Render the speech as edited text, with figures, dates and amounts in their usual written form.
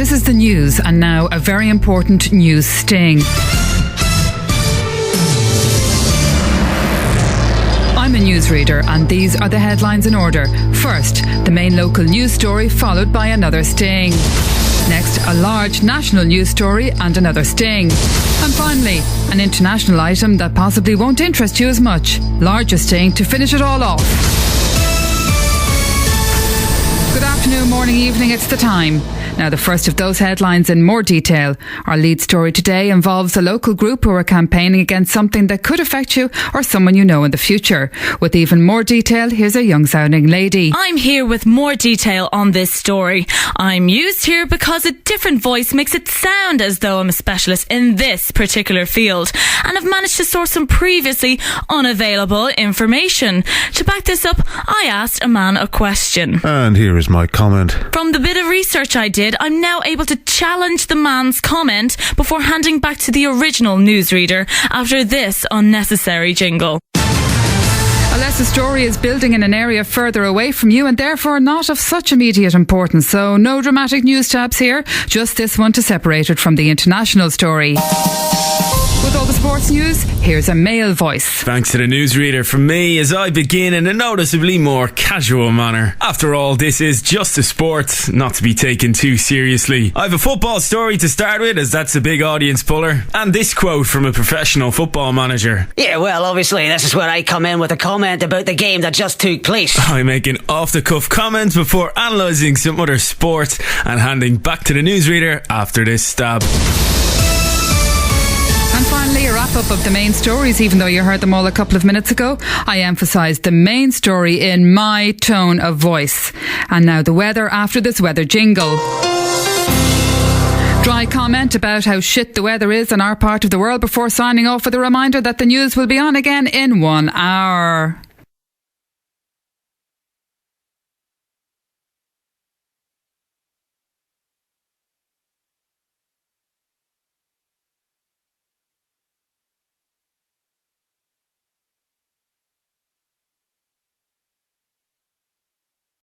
This is the news, and now a very important news sting. I'm a newsreader, and these are the headlines in order. First, the main local news story, followed by another sting. Next, a large national news story and another sting. And finally, an international item that possibly won't interest you as much. Larger sting to finish it all off. Good afternoon, morning, evening, it's the time. Now, the first of those headlines in more detail. Our lead story today involves a local group who are campaigning against something that could affect you or someone you know in the future. With even more detail, here's a young-sounding lady. I'm here with more detail on this story. I'm used here because a different voice makes it sound as though I'm a specialist in this particular field, and I've managed to source some previously unavailable information. To back this up, I asked a man a question. And here is my comment. From the bit of research I did, I'm now able to challenge the man's comment before handing back to the original newsreader after this unnecessary jingle. Unless the story is building in an area further away from you and therefore not of such immediate importance. So no dramatic news tabs here, just this one to separate it from the international story. With all the sports news, here's a male voice. Thanks to the newsreader from me as I begin in a noticeably more casual manner. After all, this is just a sport, not to be taken too seriously. I have a football story to start with, as that's a big audience puller, and this quote from a professional football manager. Yeah, well, obviously, this is where I come in with a comment about the game that just took place. I make an off-the-cuff comment before analysing some other sport and handing back to the newsreader after this stab. And finally, a wrap-up of the main stories. Even though you heard them all a couple of minutes ago, I emphasised the main story in my tone of voice. And now the weather after this weather jingle. Dry comment about how shit the weather is in our part of the world before signing off with a reminder that the news will be on again in 1 hour.